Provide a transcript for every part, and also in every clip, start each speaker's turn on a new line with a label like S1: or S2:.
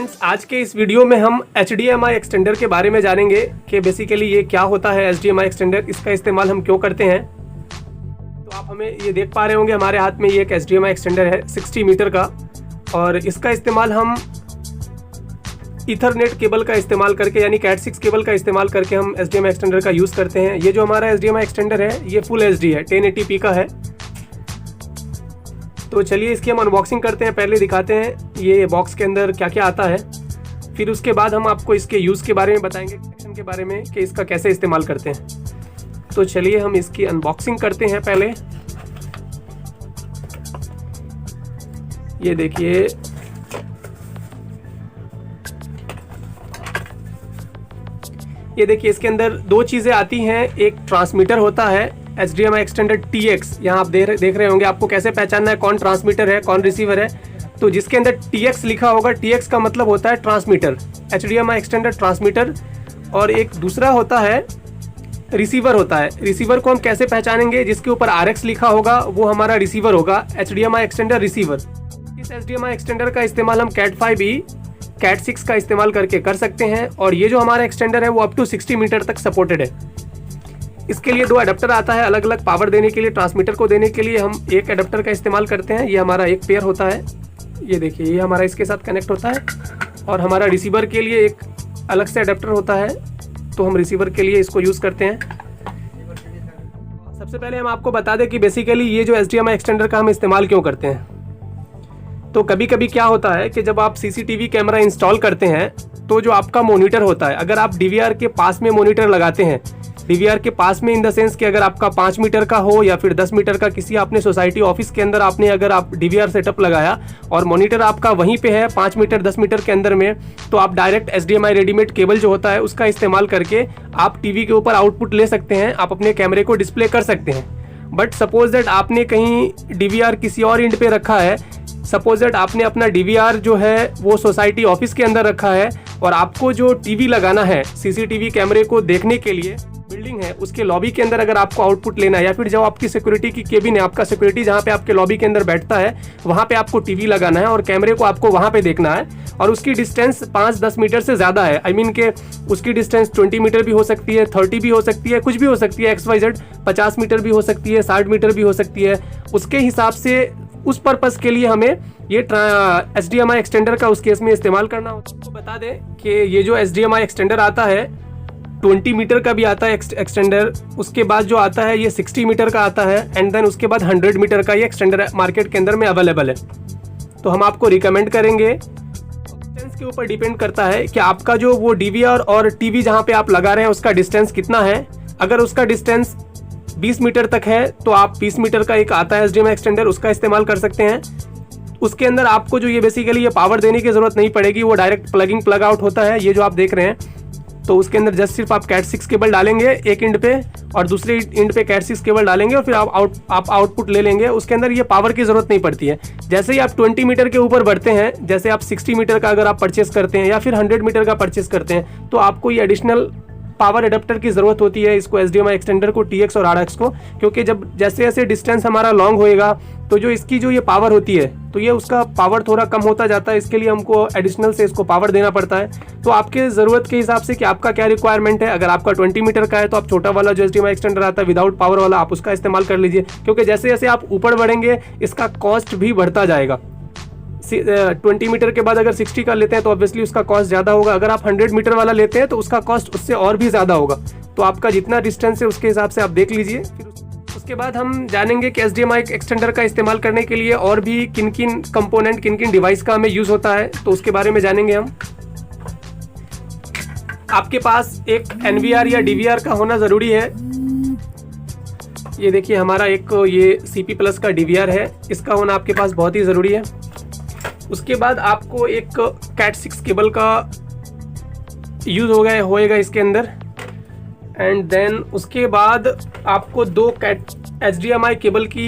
S1: Friends, आज के इस वीडियो में हम HDMI एक्सटेंडर के बारे में जानेंगे कि बेसिकली ये क्या होता है HDMI एक्सटेंडर, इसका इस्तेमाल हम क्यों करते हैं। तो आप हमें ये देख पा रहे होंगे हमारे हाथ में ये एक HDMI एक्सटेंडर है 60 मीटर का, और इसका इस्तेमाल हम ईथरनेट केबल का इस्तेमाल करके यानी Cat6 केबल का इस्तेमाल करके हम HDMI एक्सटेंडर का यूज़ करते हैं। ये जो हमारा HDMI एक्सटेंडर है ये फुल HD है, 1080p का है। तो चलिए इसकी हम अनबॉक्सिंग करते हैं। पहले दिखाते हैं ये बॉक्स के अंदर क्या क्या आता है, फिर उसके बाद हम आपको इसके यूज़ के बारे में बताएंगे, कनेक्शन के बारे में कि इसका कैसे इस्तेमाल करते हैं। तो चलिए हम इसकी अनबॉक्सिंग करते हैं। पहले ये देखिए, इसके अंदर दो चीज़ें आती हैं। एक ट्रांसमीटर होता है HDMI एक्सटेंडर TX, यहाँ आप देख रहे होंगे। आपको कैसे पहचानना है कौन ट्रांसमीटर है कौन रिसीवर है, तो जिसके अंदर TX लिखा होगा, TX का मतलब होता है ट्रांसमीटर, HDMI एक्सटेंडर ट्रांसमीटर। और एक दूसरा होता है रिसीवर होता है। रिसीवर को हम कैसे पहचानेंगे, जिसके ऊपर RX लिखा होगा वो हमारा रिसीवर होगा, HDMI एक्सटेंडर रिसीवर। इस HDMI एक्सटेंडर का इस्तेमाल हम Cat5e Cat6 का इस्तेमाल करके कर सकते हैं। और ये जो हमारा एक्सटेंडर है वो अप टू 60 मीटर तक सपोर्टेड है। इसके लिए दो अडेप्टर आता है अलग अलग पावर देने के लिए। ट्रांसमीटर को देने के लिए हम एक अडेप्टर का इस्तेमाल करते हैं, ये हमारा एक पेयर होता है। ये देखिए, ये हमारा इसके साथ कनेक्ट होता है। और हमारा रिसीवर के लिए एक अलग से अडेप्टर होता है, तो हम रिसीवर के लिए इसको यूज़ करते हैं। सबसे पहले हम आपको बता दें कि बेसिकली ये जो HDMI एक्सटेंडर का हम इस्तेमाल क्यों करते हैं। तो कभी कभी क्या होता है कि जब आप CCTV कैमरा इंस्टॉल करते हैं तो जो आपका मॉनिटर होता है, अगर आप DVR के पास में मॉनिटर लगाते हैं, DVR के पास में इन द सेंस कि अगर आपका 5 मीटर का हो या फिर 10 मीटर का, किसी आपने सोसाइटी ऑफिस के अंदर आपने अगर आप DVR सेटअप लगाया और मॉनिटर आपका वहीं पे है 5 मीटर 10 मीटर के अंदर में, तो आप डायरेक्ट HDMI रेडीमेड केबल जो होता है उसका इस्तेमाल करके आप टीवी के ऊपर आउटपुट ले सकते हैं, आप अपने कैमरे को डिस्प्ले कर सकते हैं। बट सपोज दैट आपने कहीं DVR किसी और एंड पे रखा है, सपोज दैट आपने अपना DVR जो है वो सोसाइटी ऑफिस के अंदर रखा है, और आपको जो टीवी लगाना है CCTV कैमरे को देखने के लिए बिल्डिंग है उसके लॉबी के अंदर अगर आपको आउटपुट लेना है, या फिर जो आपकी सिक्योरिटी की केबिन है, आपका सिक्योरिटी जहाँ पे आपके लॉबी के अंदर बैठता है वहाँ पे आपको टीवी लगाना है और कैमरे को आपको वहाँ पे देखना है, और उसकी डिस्टेंस 5-10 मीटर से ज़्यादा है। आई मीन के उसकी डिस्टेंस 20 मीटर भी हो सकती है, 30 भी हो सकती है, कुछ भी हो सकती है, XYZ 50 मीटर भी हो सकती है, 60 मीटर भी हो सकती है। उसके हिसाब से उस पर्पस के लिए हमें ये HDMI एक्सटेंडर का उस केस में इस्तेमाल करना होता है। तो बता दें कि ये जो HDMI एक्सटेंडर आता है 20 मीटर का भी आता है एक्सटेंडर, उसके बाद जो आता है ये 60 मीटर का आता है, एंड देन उसके बाद 100 मीटर का ये एक्सटेंडर मार्केट के अंदर में अवेलेबल है। तो हम आपको रिकमेंड करेंगे, डिस्टेंस के ऊपर डिपेंड करता है कि आपका जो वो DVR और टीवी जहाँ पे आप लगा रहे हैं उसका डिस्टेंस कितना है। अगर उसका डिस्टेंस 20 मीटर तक है तो आप 20 मीटर का एक आता है HDMI एक्सटेंडर, उसका इस्तेमाल कर सकते हैं। उसके अंदर आपको जो ये बेसिकली ये पावर देने की ज़रूरत नहीं पड़ेगी, वो direct plug in plug out होता है, ये जो आप देख रहे हैं। तो उसके अंदर जस्ट सिर्फ आप Cat6 केबल डालेंगे एक इंड पे और दूसरे इंड पे Cat6 केबल डालेंगे और फिर आप आउटपुट ले लेंगे। उसके अंदर ये पावर की ज़रूरत नहीं पड़ती है। जैसे ही आप 20 मीटर के ऊपर बढ़ते हैं, जैसे आप 60 मीटर का अगर आप परचेस करते हैं या फिर 100 मीटर का परचेस करते हैं, तो आपको ये एडिशनल पावर एडाप्टर की ज़रूरत होती है, इसको HDMI एक्सटेंडर को, TX और RX को, क्योंकि जब जैसे जैसे डिस्टेंस हमारा लॉन्ग होएगा तो जो इसकी जो ये पावर होती है तो ये उसका पावर थोड़ा कम होता जाता है। इसके लिए हमको एडिशनल से इसको पावर देना पड़ता है। तो आपके ज़रूरत के हिसाब से कि आपका क्या रिक्वायरमेंट है, अगर आपका 20 मीटर का है तो आप छोटा वाला जो HDMI एक्सटेंडर आता है विदाउट पावर वाला, आप उसका इस्तेमाल कर लीजिए, क्योंकि जैसे जैसे आप ऊपर बढ़ेंगे इसका कॉस्ट भी बढ़ता जाएगा। 20 मीटर के बाद अगर 60 का लेते हैं तो ऑब्वियसली उसका कॉस्ट ज़्यादा होगा। अगर आप 100 मीटर वाला लेते हैं तो उसका कॉस्ट उससे और भी ज़्यादा होगा। तो आपका जितना डिस्टेंस है उसके हिसाब से आप देख लीजिए। फिर उसके बाद हम जानेंगे कि HDMI एक्सटेंडर का इस्तेमाल करने के लिए और भी किन किन कंपोनेंट, किन किन डिवाइस का हमें यूज़ होता है, तो उसके बारे में जानेंगे हम। आपके पास एक NVR या DVR का होना ज़रूरी है। ये देखिए, हमारा एक ये CP+ का DVR है, इसका होना आपके पास बहुत ही ज़रूरी है। उसके बाद आपको एक Cat6 केबल का यूज़ होएगा इसके अंदर, एंड देन उसके बाद आपको 2 HDMI केबल की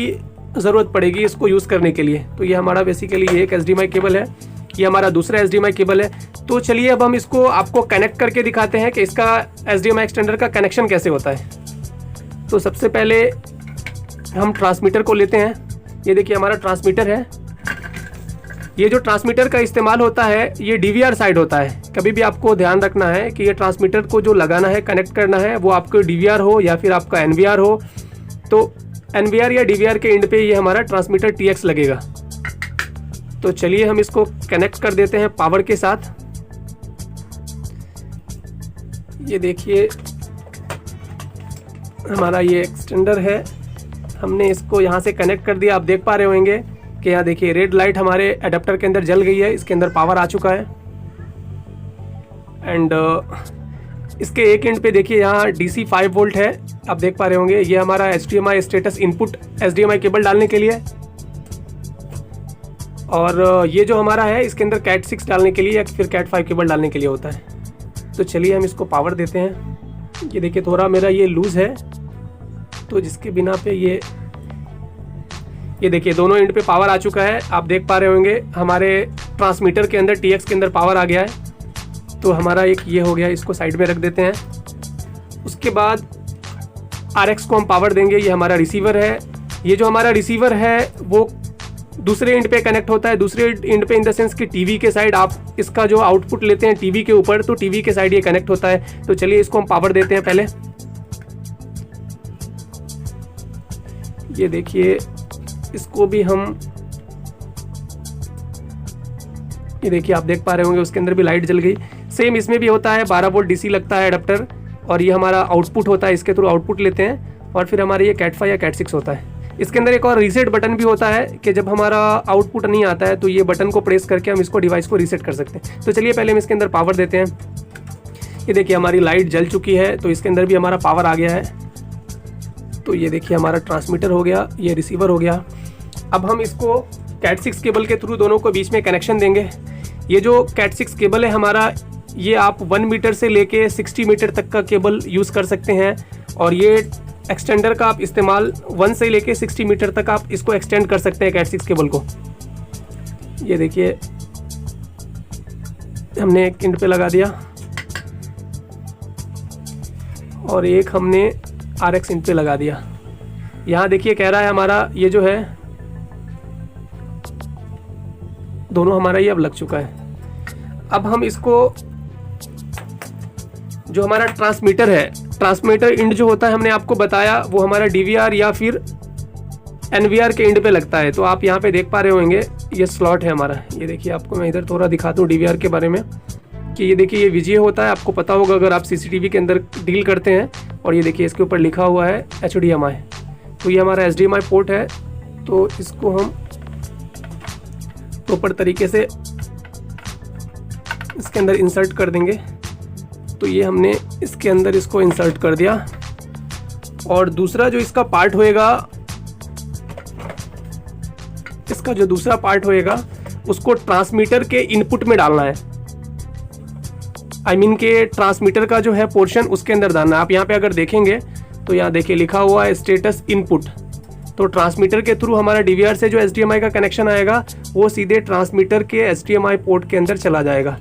S1: ज़रूरत पड़ेगी इसको यूज़ करने के लिए। तो ये हमारा बेसिकली ये एक HDMI केबल है, ये हमारा दूसरा HDMI केबल है। तो चलिए अब हम इसको आपको कनेक्ट करके दिखाते हैं कि इसका HDMI एक्सटेंडर का कनेक्शन कैसे होता है। तो सबसे पहले हम ट्रांसमीटर को लेते हैं। ये देखिए हमारा ट्रांसमीटर है, ये जो ट्रांसमीटर का इस्तेमाल होता है ये DVR साइड होता है। कभी भी आपको ध्यान रखना है कि ये ट्रांसमीटर को जो लगाना है, कनेक्ट करना है, वो आपको DVR हो या फिर आपका NVR हो, तो NVR या DVR के एंड पे ये हमारा ट्रांसमीटर TX लगेगा। तो चलिए हम इसको कनेक्ट कर देते हैं पावर के साथ। ये देखिए हमारा ये एक्सटेंडर है, हमने इसको यहाँ से कनेक्ट कर दिया। आप देख पा रहे होंगे कि यहाँ देखिए रेड लाइट हमारे अडेप्टर के अंदर जल गई है, इसके अंदर पावर आ चुका है। एंड इसके एक एंड पे देखिए यहाँ DC 5 वोल्ट है, आप देख पा रहे होंगे। ये हमारा HDMI status input HDMI cable डालने के लिए, और ये जो हमारा है इसके अंदर Cat 6 डालने के लिए या फिर Cat 5 केबल डालने के लिए होता है। तो चलिए हम इसको पावर देते हैं। ये देखिए थोड़ा मेरा ये लूज़ है, तो जिसके बिना पे ये देखिए दोनों एंड पे पावर आ चुका है। आप देख पा रहे होंगे हमारे ट्रांसमीटर के अंदर TX के अंदर पावर आ गया है। तो हमारा एक ये हो गया, इसको साइड में रख देते हैं। उसके बाद RX को हम पावर देंगे। ये हमारा रिसीवर है। ये जो हमारा रिसीवर है वो दूसरे एंड पे कनेक्ट होता है। दूसरे एंड पे इन द सेंस कि टीवी के साइड आप इसका जो आउटपुट लेते हैं टीवी के ऊपर, तो टीवी के साइड ये कनेक्ट होता है। तो चलिए इसको हम पावर देते हैं पहले। ये देखिए इसको भी हम, ये देखिए आप देख पा रहे होंगे उसके अंदर भी लाइट जल गई। सेम इसमें भी होता है, 12 वोल्ट DC लगता है अडेप्टर, और ये हमारा आउटपुट होता है, इसके थ्रू आउटपुट लेते हैं। और फिर हमारे ये Cat 5 या Cat 6 होता है। इसके अंदर एक और रीसेट बटन भी होता है कि जब हमारा आउटपुट नहीं आता है तो ये बटन को प्रेस करके हम इसको डिवाइस को रीसेट कर सकते हैं। तो चलिए पहले हम इसके अंदर पावर देते हैं। ये देखिए हमारी लाइट जल चुकी है, तो इसके अंदर भी हमारा पावर आ गया है। तो ये देखिए हमारा ट्रांसमीटर हो गया, ये रिसीवर हो गया। अब हम इसको Cat 6 केबल के थ्रू दोनों को बीच में कनेक्शन देंगे। ये जो Cat 6 केबल है हमारा, ये आप 1 मीटर से लेके 60 मीटर तक का केबल यूज़ कर सकते हैं। और ये एक्सटेंडर का आप इस्तेमाल 1 से लेके 60 मीटर तक आप इसको एक्सटेंड कर सकते हैं Cat 6 केबल को। ये देखिए हमने एक एंड पे लगा दिया और एक हमने RX एंड पे लगा दिया। यहाँ देखिए कह रहा है हमारा ये जो है दोनों हमारा ये अब लग चुका है। अब हम इसको, जो हमारा ट्रांसमीटर है, ट्रांसमीटर इंड जो होता है हमने आपको बताया वो हमारा DVR या फिर NVR के इंड पे लगता है। तो आप यहाँ पे देख पा रहे होंगे ये स्लॉट है हमारा। ये देखिए आपको मैं इधर थोड़ा दिखाता हूँ DVR के बारे में कि ये देखिए ये VGA होता है, आपको पता होगा अगर आप CCTV के अंदर डील करते हैं। और ये देखिए इसके ऊपर लिखा हुआ है HDMI। तो ये हमारा HDMI पोर्ट है। तो इसको हम प्रॉपर तरीके से इसके अंदर इंसर्ट कर देंगे। तो ये हमने इसके अंदर इसको इंसर्ट कर दिया। और दूसरा जो इसका पार्ट होएगा, इसका जो दूसरा पार्ट होएगा उसको ट्रांसमीटर के इनपुट में डालना है। आई मीन के ट्रांसमीटर का जो है पोर्शन उसके अंदर डालना है। आप यहाँ पे अगर देखेंगे तो यहाँ देखिए लिखा हुआ है स्टेटस इनपुट। तो ट्रांसमीटर के थ्रू हमारा DVR से जो HDMI का कनेक्शन आएगा वो सीधे ट्रांसमीटर के HDMI पोर्ट के अंदर चला जाएगा।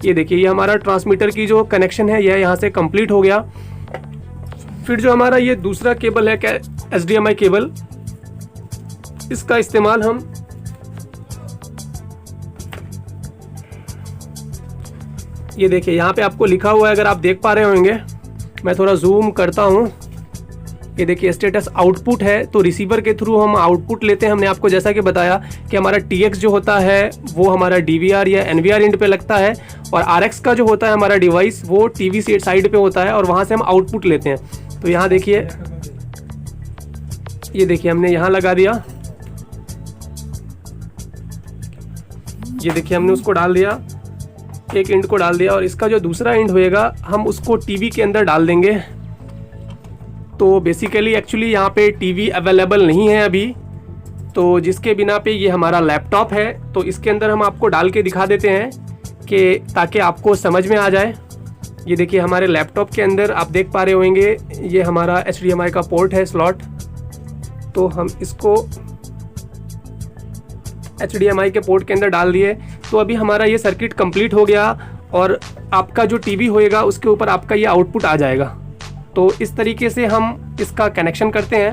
S1: ये देखिए ये हमारा ट्रांसमीटर की जो कनेक्शन है यह यहाँ से कंप्लीट हो गया। फिर जो हमारा ये दूसरा केबल है HDMI केबल, इसका इस्तेमाल हम ये देखिए यहाँ पे आपको लिखा हुआ है, अगर आप देख पा रहे होंगे, मैं थोड़ा जूम करता हूँ। ये देखिए स्टेटस आउटपुट है। तो रिसीवर के थ्रू हम आउटपुट लेते हैं। हमने आपको जैसा कि बताया कि हमारा TX जो होता है वो हमारा DVR या NVR एंड पे लगता है, और RX का जो होता है हमारा डिवाइस वो TV साइड पे होता है और वहाँ से हम आउटपुट लेते हैं। तो यहाँ देखिए, ये देखिए हमने यहाँ लगा दिया। ये देखिए हमने उसको डाल दिया, एक एंड को डाल दिया, और इसका जो दूसरा एंड होएगा हम उसको टीवी के अंदर डाल देंगे। तो बेसिकली एक्चुअली यहाँ पे टीवी अवेलेबल नहीं है अभी, तो जिसके बिना पे ये हमारा लैपटॉप है। तो इसके अंदर हम आपको डाल के दिखा देते हैं कि ताकि आपको समझ में आ जाए। ये देखिए हमारे लैपटॉप के अंदर आप देख पा रहे होंगे ये हमारा HDMI का पोर्ट है, स्लॉट। तो हम इसको HDMI के पोर्ट के अंदर डाल दिए। तो अभी हमारा ये सर्किट कंप्लीट हो गया और आपका जो टीवी होएगा उसके ऊपर आपका ये आउटपुट आ जाएगा। तो इस तरीके से हम इसका कनेक्शन करते हैं।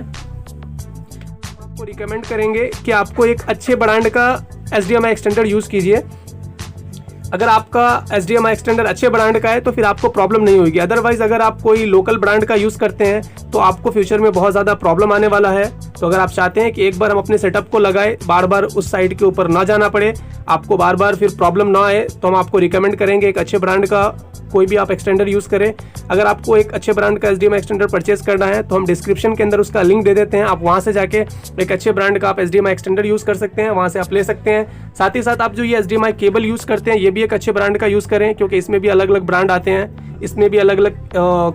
S1: आपको रिकमेंड करेंगे कि आपको एक अच्छे ब्रांड का HDMI एक्सटेंडर यूज़ कीजिए। अगर आपका HDMI एक्सटेंडर अच्छे ब्रांड का है तो फिर आपको प्रॉब्लम नहीं होगी। अदरवाइज़ अगर आप कोई लोकल ब्रांड का यूज़ करते हैं तो आपको फ्यूचर में बहुत ज़्यादा प्रॉब्लम आने वाला है। तो अगर आप चाहते हैं कि एक बार हम अपने सेटअप को लगाए, बार बार उस साइड के ऊपर ना जाना पड़े, आपको बार बार फिर प्रॉब्लम ना आए, तो हम आपको रिकमेंड करेंगे एक अच्छे ब्रांड का कोई भी आप एक्सटेंडर यूज़ करें। अगर आपको एक अच्छे ब्रांड का HDMI एक्सटेंडर परचेज करना है तो हम डिस्क्रिप्शन के अंदर उसका लिंक दे देते हैं, आप वहाँ से जाके एक अच्छे ब्रांड का आप HDMI एक्सटेंडर यूज़ कर सकते हैं, वहाँ से आप ले सकते हैं। साथ ही साथ आप जो ये HDMI केबल यूज़ करते हैं ये भी एक अच्छे ब्रांड का यूज़ करें, क्योंकि इसमें भी अलग अलग ब्रांड आते हैं, इसमें भी अलग अलग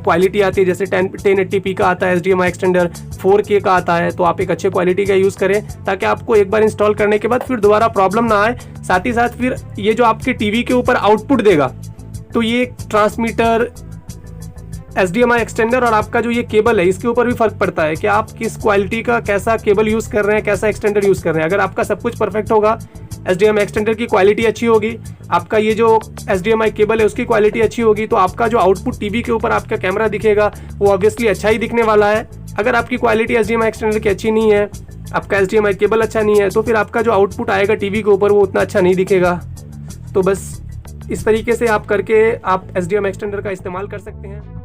S1: क्वालिटी आती है। जैसे 1080p का आता है HDMI एक्सटेंडर, 4K का आता है, तो आप एक अच्छे क्वालिटी का यूज़ करें ताकि आपको एक बार इंस्टॉल करने के बाद फिर दोबारा प्रॉब्लम ना आए। साथ ही साथ फिर ये जो आपके टीवी के ऊपर आउटपुट देगा, तो ये ट्रांसमीटर, HDMI एक्सटेंडर और आपका जो ये केबल है इसके ऊपर भी फर्क पड़ता है कि आप किस क्वालिटी का कैसा केबल यूज़ कर रहे हैं, कैसा एक्सटेंडर यूज़ कर रहे हैं। अगर आपका सब कुछ परफेक्ट होगा, HDMI एक्सटेंडर की क्वालिटी अच्छी होगी, आपका ये जो HDMI केबल है उसकी क्वालिटी अच्छी होगी, तो आपका जो आउटपुट टीवी के ऊपर आपका कैमरा दिखेगा वो ऑब्वियसली अच्छा ही दिखने वाला है। अगर आपकी क्वालिटी HDMI एक्सटेंडर की अच्छी नहीं है, आपका HDMI केबल अच्छा नहीं है, तो फिर आपका जो आउटपुट आएगा टीवी के ऊपर वो उतना अच्छा नहीं दिखेगा। तो बस इस तरीके से आप करके आप HDMI एक्सटेंडर का इस्तेमाल कर सकते हैं।